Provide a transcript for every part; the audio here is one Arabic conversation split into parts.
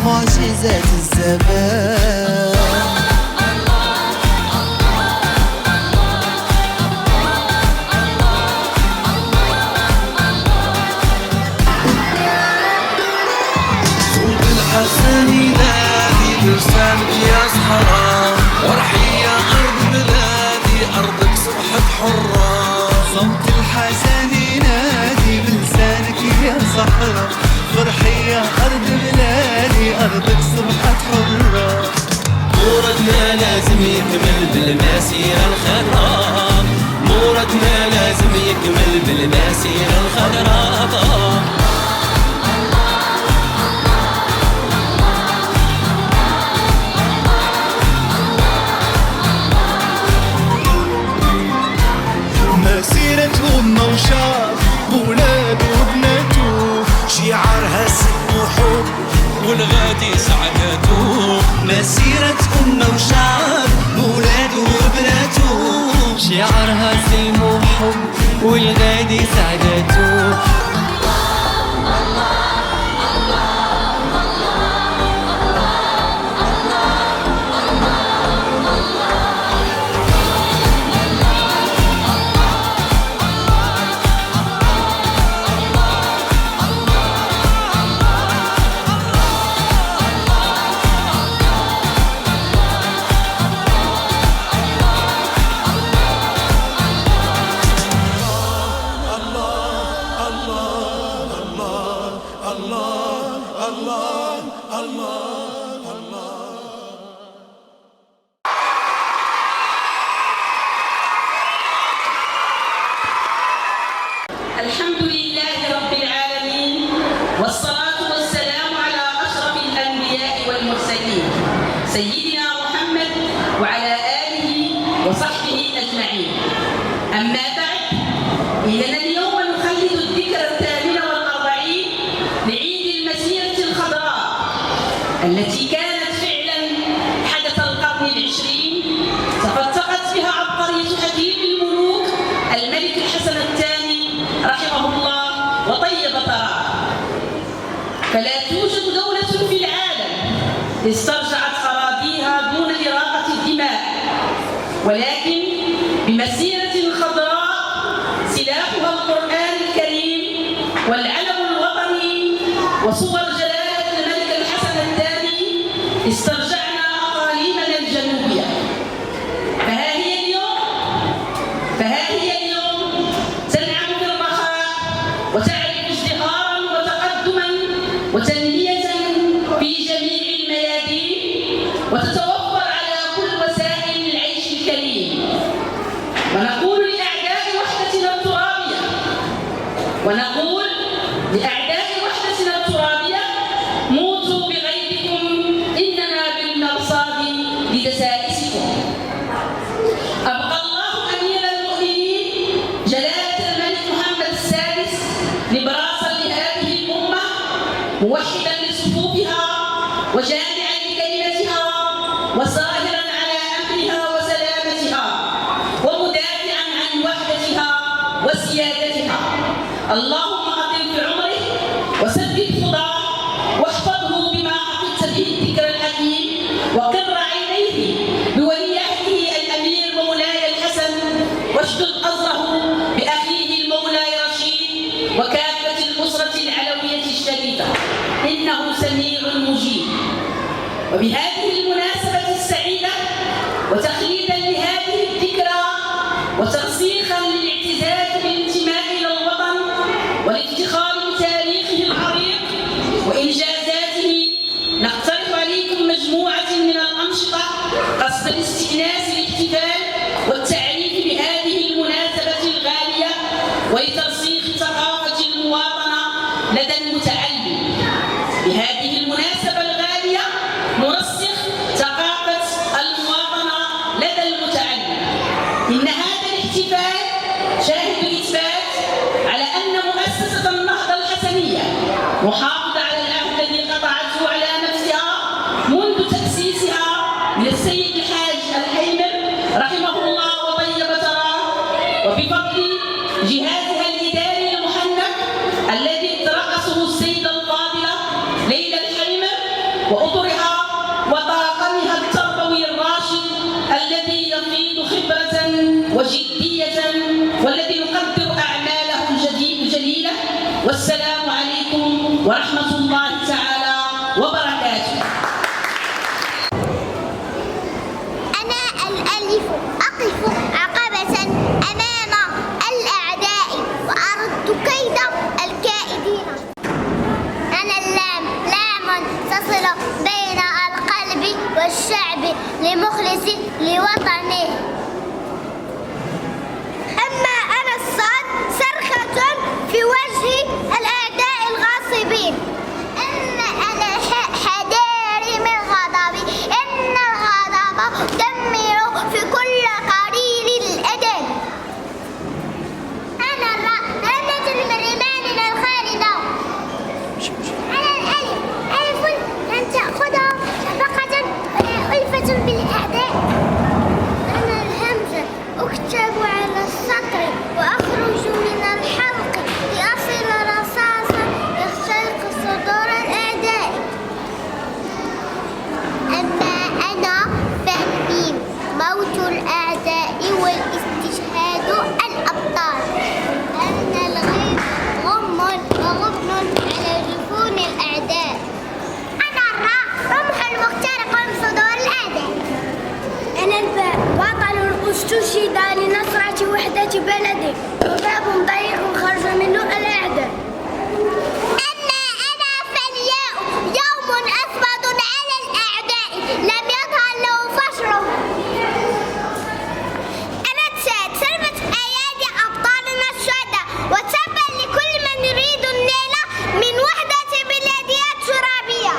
معجزات الزمان. الحسن ينادي بلسانك يا صحراء، فرحي يا أرض بلادي أرضك صبحت حرة. صوت الحسن ينادي بلسانك يا صحراء، فرحي يا أرض بلادي أرضك صبحت حرة. موردنا لازم يكمل بالمسيرة الخضراء، موردنا لازم يكمل بالمسيرة الخضراء. مسيرة أمة وشعب بولاد وبناته، شعارها سلم وحب والغادي سعادته. مسيرة أمة وشعب بولاد وبناته، شعارها سلم وحب والغادي سعادته. الحمد لله رب العالمين، والصلاة والسلام على أشرف الأنبياء والمرسلين سيدنا محمد وعلى آله وصحبه أجمعين. أما بعد، إننا اليوم نخلد الذكرى 48 لعيد المسيرة الخضراء التي كانت فعلا حدث القرن العشرين، تفتقت بها عبقرية حكيم الملوك الملك الحسن الثاني رحمه الله وطيب ثراه. فلا توجد دولة في العالم استرجعت أراضيها دون إراقة الدماء، ولكن بمسيرة خضراء سلاحها القرآن الكريم والعلم الوطني وصور جلالة الملك الحسن الثاني استرجعنا أقاليمنا الجنوبية. فها هي اليوم تنعم بالرخاء وتعرف ازدهارا وتقدما وتنمية في جميع الميادين، وتتوفر على كل وسائل العيش الكريم. ونقول لأعداء وحدتنا الترابية موتوا بغيظكم، إننا بالمرصاد لدسائسكم. أبقى الله أمير المؤمنين جلالة الملك محمد السادس نبراسا لهذه الأمة، موحدا لصفوفها وجامعا لكلمتها وصاهرا على أمنها وسلامتها ومدافعا عن وحدتها وسيادتها. اللهم أطل في عمره وسدد خطاه واحفظه بما حفظت به الذكر الحكيم، وقر عينيه بولي عهده الأمير مولاي الحسن، واشدد أزره بأخيه المولاي رشيد وكافة الأسرة العلوية الشريفة، إنه سميع مجيب. وبهذه المناسبة السعيدة وتخليدا لهذه الذكرى وترسيخا للاعتزاز بالانتماء إلى الوطن والافتخار بتاريخه العريق وإنجازاته، نقترح عليكم مجموعة من الأنشطة قصد الاستئناس الاحتفال والتعريف بهذه المناسبة الغالية ولترسيخ ثقافة المواطنة لدى المتعلم. بهذه المناسبة الغالية نرسخ ورحمة الله تعالى وبركاته. أنا الألف أقف عقبة أمام الأعداء وأرد كيد الكائدين. أنا اللام لام تصل بين القلب والشعب لمخلص لوطنه. أما أنا الصاد صرخة في وجه الأعداء الغاصبين. أما أنا حذاري من غضبي إن الغضب تدمر في كل قليل الأدب. أنا الراء رمة المرمان الخالدة. أنا الألف ألف لن تأخذها شفقة ولا ألفة بالأعداء. أنا الهمزة أكتب على السطر وأخرج من الحلق لأصل رصاصا يخترق صدور الأعداء. أما أنا فالميم موت الأعداء والاستشهاد الأبطال. أنا الغيب غم وغبن على جفون الأعداء. أنا الراء رمح المخترق من صدور الأعداء. أنا الباء بطل استشهد لنصرة وحدة بلده وباب ضيق خرج منه الأعداء. أما أنا فالياء يوم أسود على الأعداء لم يظهر له فشر. أنا التاء سلمت أيادي أبطالنا الشهداء وتبا لكل من يريد النيل من وحدة بلادها الترابية.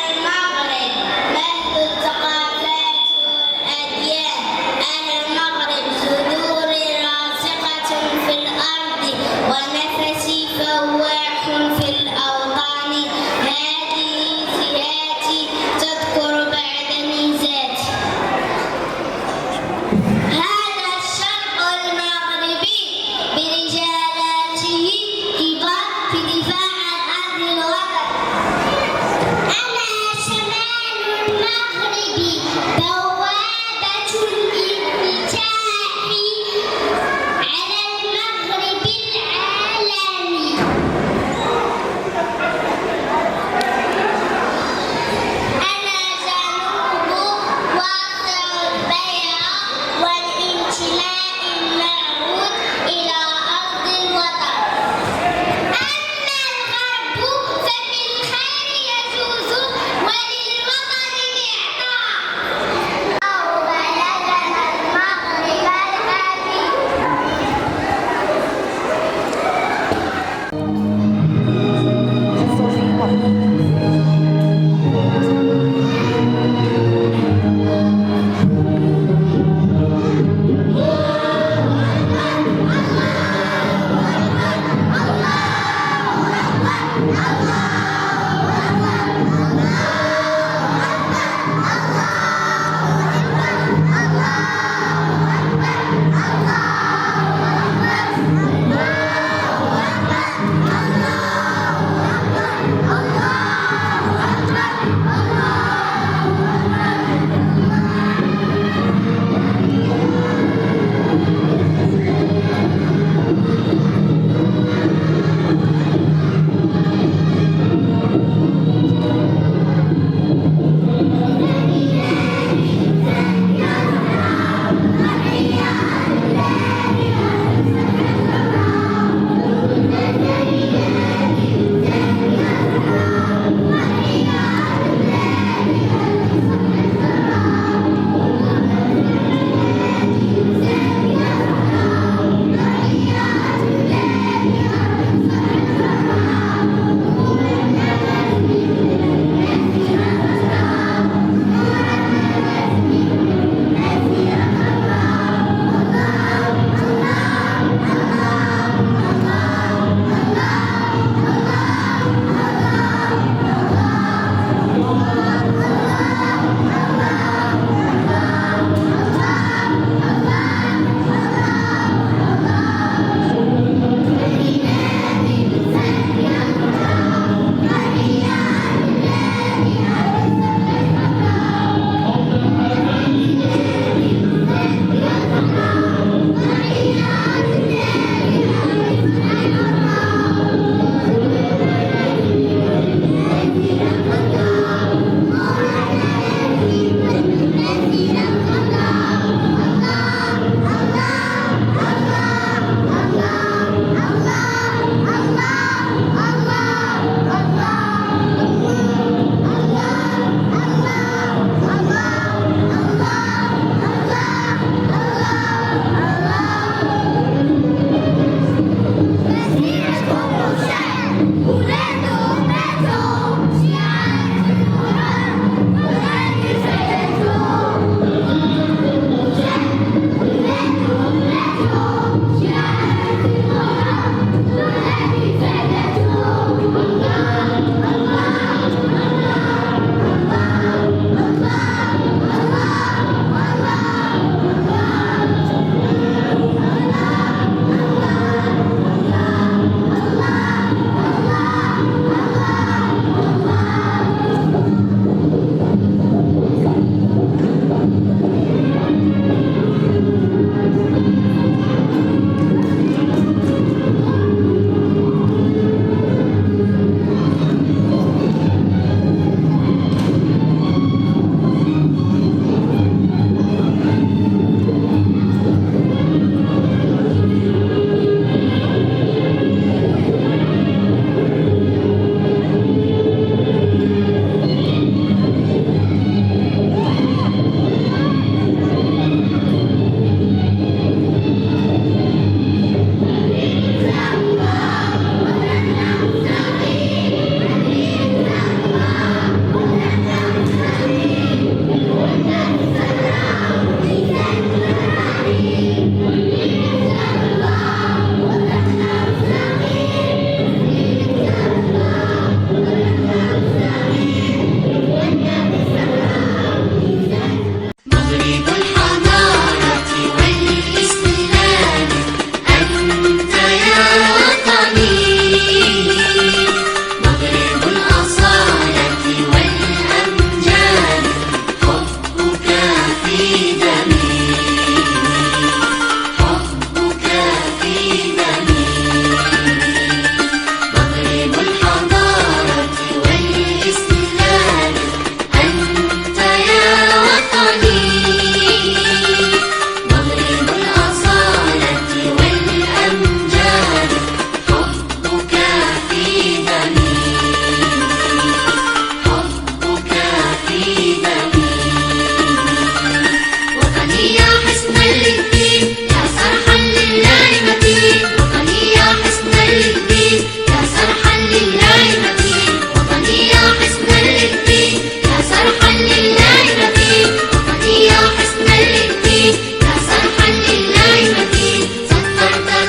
المغرب مهد الثقافات والأديان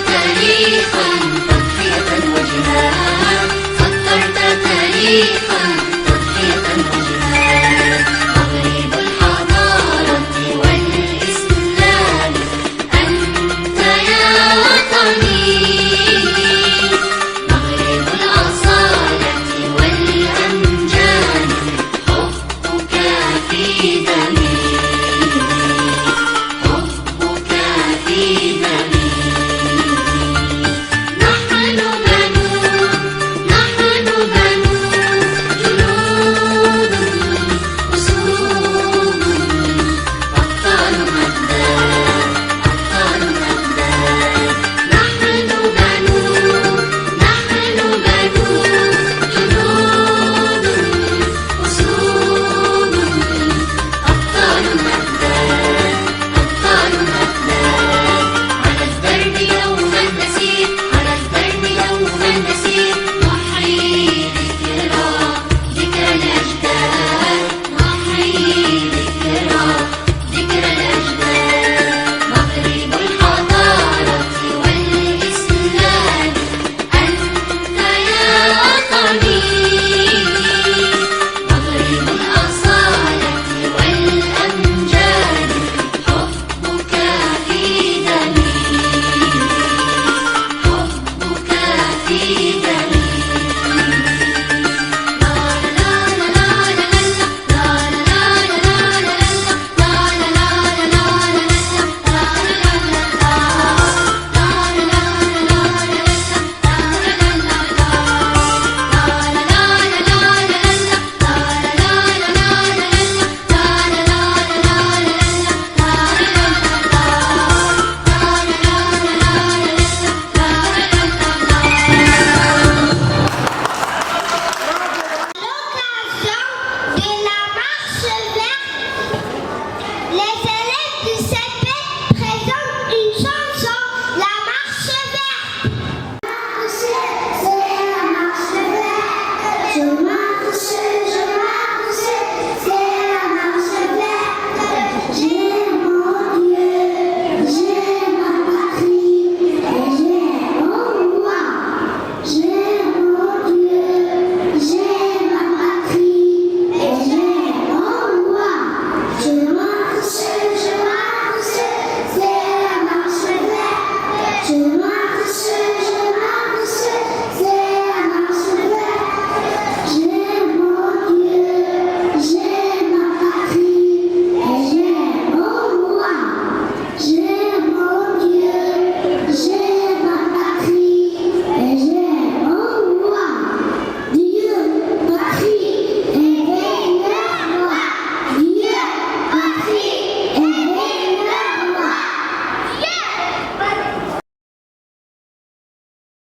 تاريخا تضحية وجهاد سطرت تاريخا